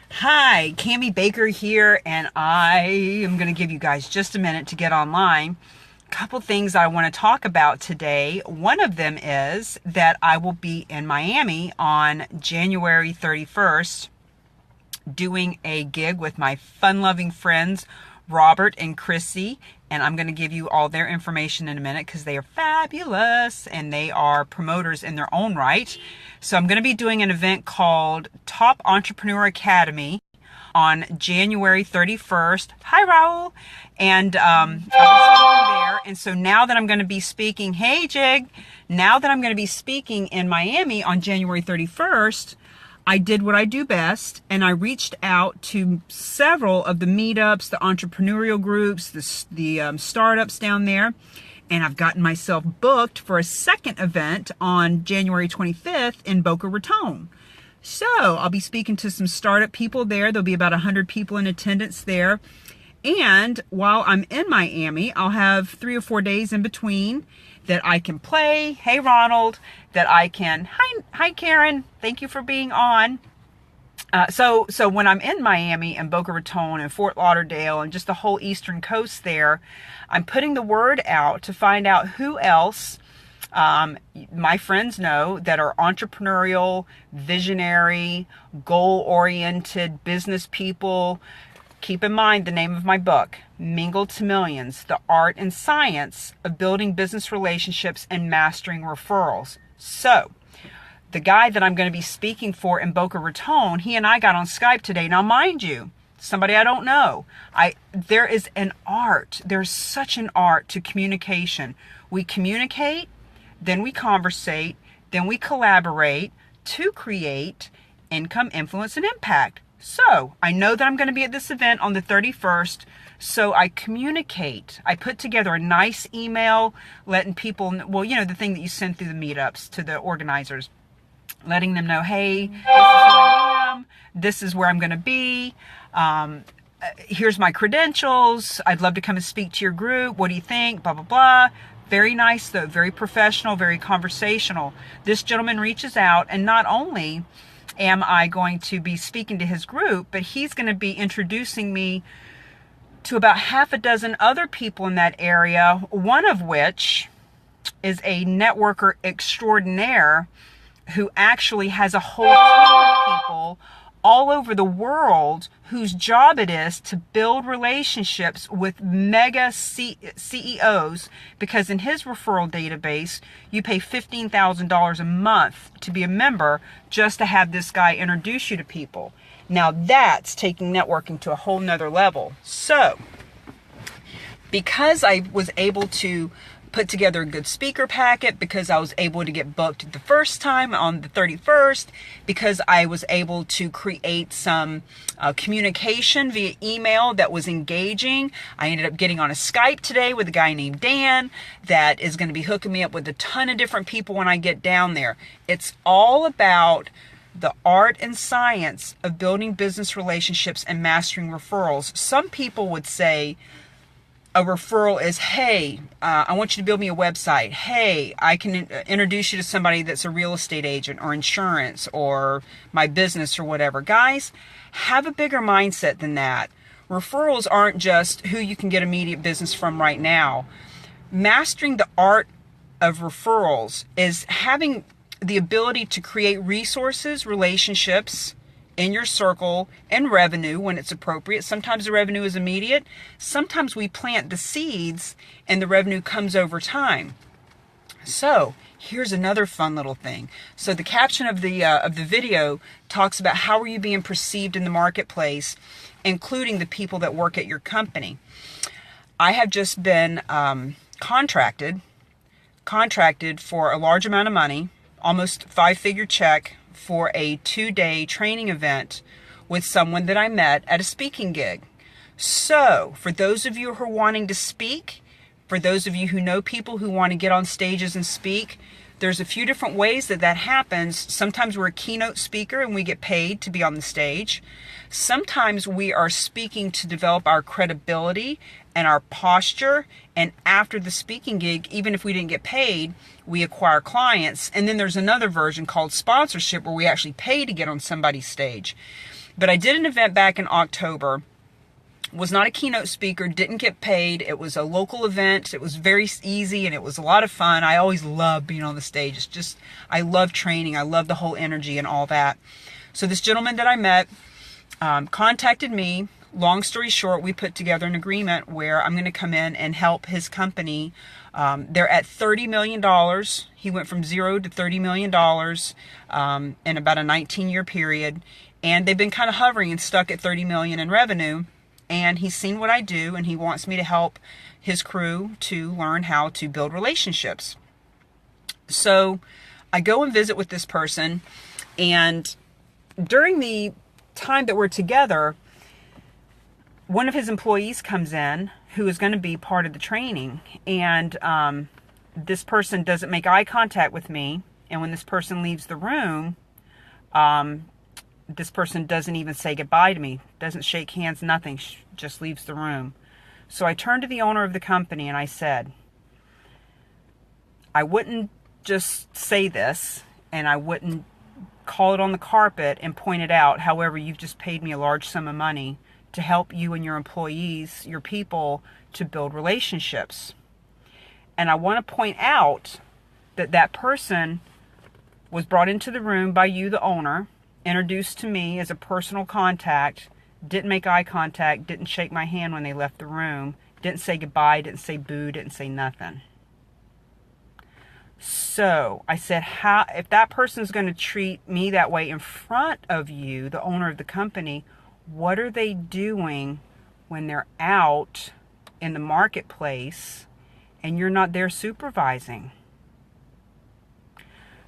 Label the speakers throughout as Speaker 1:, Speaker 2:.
Speaker 1: Hi, Cami Baker here, and I am going to give you guys just a minute to get online. A couple things I want to talk about today. One of them is that I will be in Miami on January 31st doing a gig with my fun-loving friends Robert and Chrissy, and I'm going to give you all their information in a minute because they are fabulous and they are promoters in their own right. So I'm going to be doing an event called Top Entrepreneur Academy on January 31st. Hi, Raul. And I'll be speaking there. And so now that I'm going to be speaking, hey, Jig, now that I'm going to be speaking in Miami on January 31st, I did what I do best, and I reached out to several of the meetups, the entrepreneurial groups, the startups down there, and I've gotten myself booked for a second event on January 25th in Boca Raton. So I'll be speaking to some startup people there. There'll be about 100 people in attendance there. And while I'm in Miami, I'll have 3 or 4 days in between that I can play. Hey, Ronald. That I can, hi Karen, thank you for being on. So when I'm in Miami and Boca Raton and Fort Lauderdale and just the whole eastern coast there, I'm putting the word out to find out who else my friends know that are entrepreneurial, visionary, goal-oriented business people. Keep in mind the name of my book, Mingle to Millions, The Art and Science of Building Business Relationships and Mastering Referrals. So, the guy that I'm going to be speaking for in Boca Raton, he and I got on Skype today. Now, mind you, somebody I don't know. There is an art. There's such an art to communication. We communicate, then we conversate, then we collaborate to create income, influence, and impact. So, I know that I'm going to be at this event on the 31st, so I communicate. I put together a nice email letting people, well, you know, the thing that you send through the meetups to the organizers, letting them know, hey, this is who I am, this is where I'm going to be, here's my credentials, I'd love to come and speak to your group, what do you think, blah, blah, blah. Very nice though, very professional, very conversational. This gentleman reaches out, and not only am I going to be speaking to his group, but he's going to be introducing me to about half a dozen other people in that area, one of which is a networker extraordinaire who actually has a whole team of people all over the world whose job it is to build relationships with mega CEOs, because in his referral database, you pay $15,000 a month to be a member just to have this guy introduce you to people. Now that's taking networking to a whole nother level. So, because I was able to put together a good speaker packet, because I was able to get booked the first time on the 31st, because I was able to create some communication via email that was engaging. I ended up getting on a Skype today with a guy named Dan that is going to be hooking me up with a ton of different people when I get down there. It's all about the art and science of building business relationships and mastering referrals. Some people would say a referral is, hey, I want you to build me a website. Hey, I can introduce you to somebody that's a real estate agent or insurance or my business or whatever. Guys, have a bigger mindset than that. Referrals aren't just who you can get immediate business from right now. Mastering the art of referrals is having the ability to create resources, relationships in your circle, and revenue when it's appropriate. Sometimes the revenue is immediate. Sometimes we plant the seeds and the revenue comes over time. So here's another fun little thing. So the caption of the video talks about how are you being perceived in the marketplace, including the people that work at your company. I have just been contracted for a large amount of money, almost 5-figure check, for a 2-day training event with someone that I met at a speaking gig. So, for those of you who are wanting to speak, for those of you who know people who want to get on stages and speak, there's a few different ways that happens. Sometimes we're a keynote speaker and we get paid to be on the stage. Sometimes we are speaking to develop our credibility and our posture, and after the speaking gig, even if we didn't get paid, we acquire clients. And then there's another version called sponsorship, where we actually pay to get on somebody's stage. But I did an event back in October. Was not a keynote speaker, didn't get paid. It was a local event. It was very easy and it was a lot of fun. I always love being on the stage. It's just, I love training. I love the whole energy and all that. So this gentleman that I met contacted me. Long story short, we put together an agreement where I'm going to come in and help his company. They're at $30 million. He went from $0 to $30 million in about a 19-year period. And they've been kind of hovering and stuck at $30 million in revenue. And he's seen what I do, and he wants me to help his crew to learn how to build relationships. So I go and visit with this person, and during the time that we're together, one of his employees comes in who is going to be part of the training, and this person doesn't make eye contact with me, and when this person leaves the room, this person doesn't even say goodbye to me, doesn't shake hands, nothing, just leaves the room. So I turned to the owner of the company and I said, I wouldn't just say this and I wouldn't call it on the carpet and point it out. However, you've just paid me a large sum of money to help you and your employees, your people, to build relationships. And I want to point out that that person was brought into the room by you, the owner, introduced to me as a personal contact, didn't make eye contact, didn't shake my hand when they left the room, didn't say goodbye, didn't say boo, didn't say nothing. So I said, if that person's going to treat me that way in front of you, the owner of the company, what are they doing when they're out in the marketplace and you're not there supervising?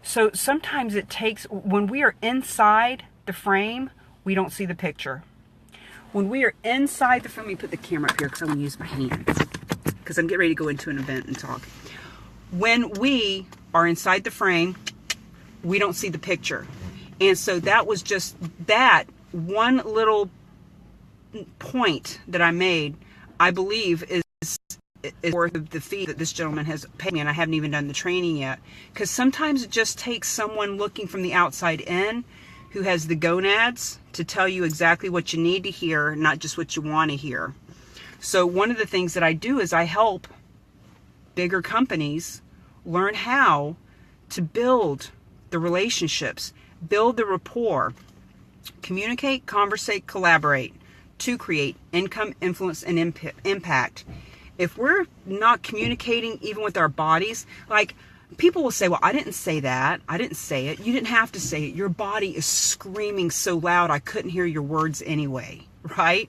Speaker 1: So sometimes it takes, when we are inside the frame, we don't see the picture. When we are inside the frame, let me put the camera up here because I'm going to use my hands because I'm getting ready to go into an event and talk. When we are inside the frame, we don't see the picture. And so that was just that one little point that I made, I believe is worth of the fee that this gentleman has paid me, and I haven't even done the training yet. Because sometimes it just takes someone looking from the outside in who has the gonads to tell you exactly what you need to hear, not just what you want to hear. So one of the things that I do is I help bigger companies learn how to build the relationships, build the rapport, communicate, conversate, collaborate to create income, influence, and impact. If we're not communicating even with our bodies, like people will say, well, I didn't say that. I didn't say it. You didn't have to say it. Your body is screaming so loud, I couldn't hear your words anyway, right?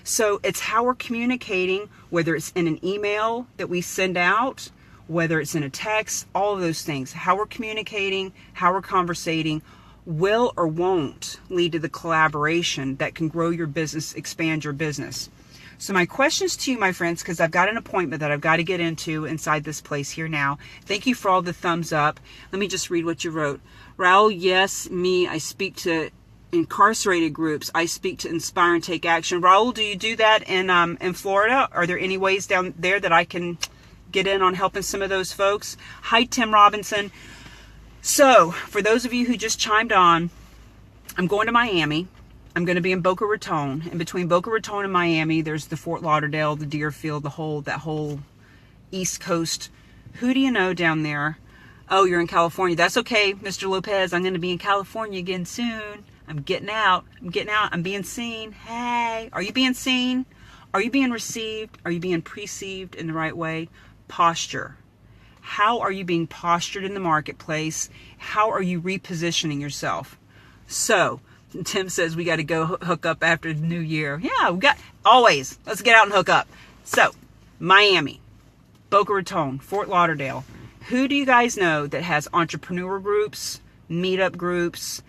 Speaker 1: So it's how we're communicating, whether it's in an email that we send out, whether it's in a text, all of those things. How we're communicating, how we're conversating will or won't lead to the collaboration that can grow your business, expand your business. So my questions to you, my friends, because I've got an appointment that I've got to get into inside this place here now. Thank you for all the thumbs up. Let me just read what you wrote. Raul, yes, me, I speak to incarcerated groups. I speak to inspire and take action. Raul, do you do that in Florida? Are there any ways down there that I can get in on helping some of those folks? Hi, Tim Robinson. So for those of you who just chimed on, I'm going to Miami. I'm going to be in Boca Raton. And between Boca Raton and Miami, there's the Fort Lauderdale, the Deerfield, that whole East Coast. Who do you know down there? Oh, you're in California. That's okay, Mr. Lopez. I'm going to be in California again soon. I'm getting out. I'm being seen. Hey, are you being seen? Are you being received? Are you being perceived in the right way? Posture. How are you being postured in the marketplace? How are you repositioning yourself? So, Tim says we got to go hook up after the new year. Yeah, we got always. Let's get out and hook up. So, Miami, Boca Raton, Fort Lauderdale. Who do you guys know that has entrepreneur groups, meetup groups,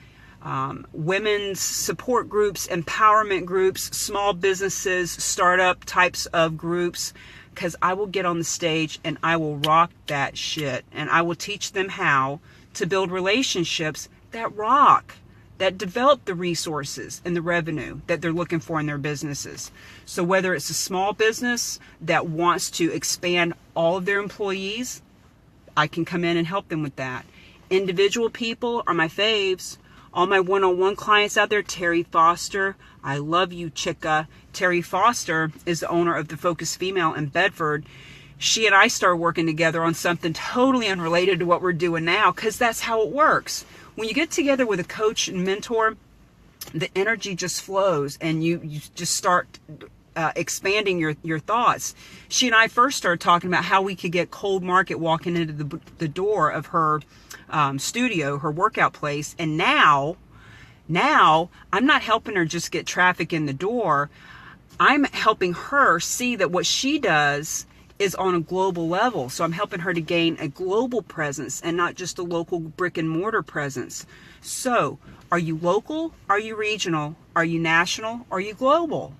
Speaker 1: women's support groups, empowerment groups, small businesses, startup types of groups? Because I will get on the stage and I will rock that shit. And I will teach them how to build relationships that rock, that develop the resources and the revenue that they're looking for in their businesses. So whether it's a small business that wants to expand all of their employees, I can come in and help them with that. Individual people are my faves. All my one-on-one clients out there, Terry Foster, I love you, chica. Terry Foster is the owner of the Focus Female in Bedford. She and I started working together on something totally unrelated to what we're doing now, because that's how it works. When you get together with a coach and mentor, the energy just flows, and you just start expanding your thoughts. She and I first started talking about how we could get cold market walking into the door of her studio, her workout place, and now I'm not helping her just get traffic in the door. I'm helping her see that what she does is on a global level. So I'm helping her to gain a global presence and not just a local brick and mortar presence. So are you local? Are you regional? Are you national? Are you global?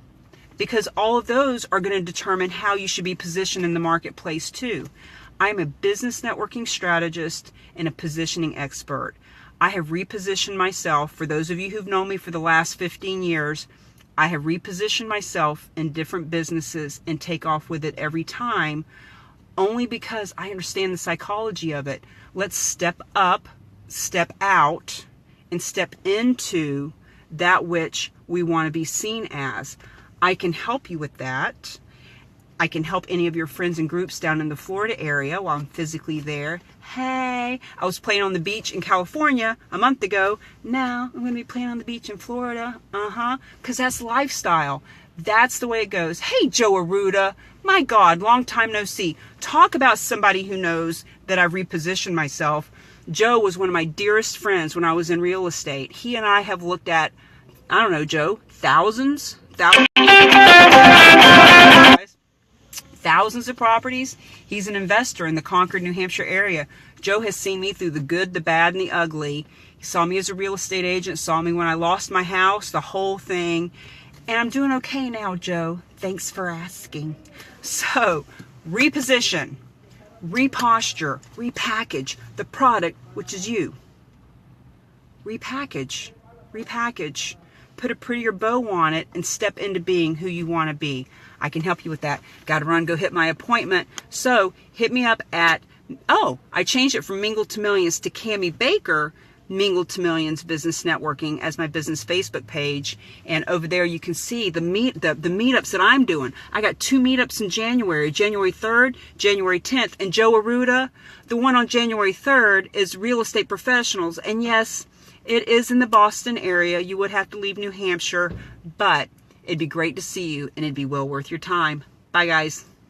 Speaker 1: Because all of those are going to determine how you should be positioned in the marketplace too. I'm a business networking strategist and a positioning expert. I have repositioned myself. For those of you who've known me for the last 15 years, I have repositioned myself in different businesses and take off with it every time, only because I understand the psychology of it. Let's step up, step out, and step into that which we want to be seen as. I can help you with that. I can help any of your friends and groups down in the Florida area while I'm physically there. Hey, I was playing on the beach in California a month ago. Now I'm going to be playing on the beach in Florida. Because that's lifestyle. That's the way it goes. Hey, Joe Arruda. My God, long time no see. Talk about somebody who knows that I've repositioned myself. Joe was one of my dearest friends when I was in real estate. He and I have looked at, I don't know, Joe, thousands of properties. He's an investor in the Concord, New Hampshire area. Joe has seen me through the good, the bad, and the ugly. He saw me as a real estate agent, saw me when I lost my house, the whole thing. And I'm doing okay now, Joe. Thanks for asking. So, reposition, reposture, repackage the product, which is you. Repackage. Put a prettier bow on it and step into being who you want to be. I can help you with that. Got to run, go hit my appointment. So hit me up at, I changed it from Mingle to Millions to Cami Baker, Mingle to Millions Business Networking as my business Facebook page. And over there you can see the meetups that I'm doing. I got 2 meetups in January 3rd, January 10th. And Joe Arruda, the one on January 3rd is Real Estate Professionals. And yes, it is in the Boston area. You would have to leave New Hampshire, but it'd be great to see you, and it'd be well worth your time. Bye, guys.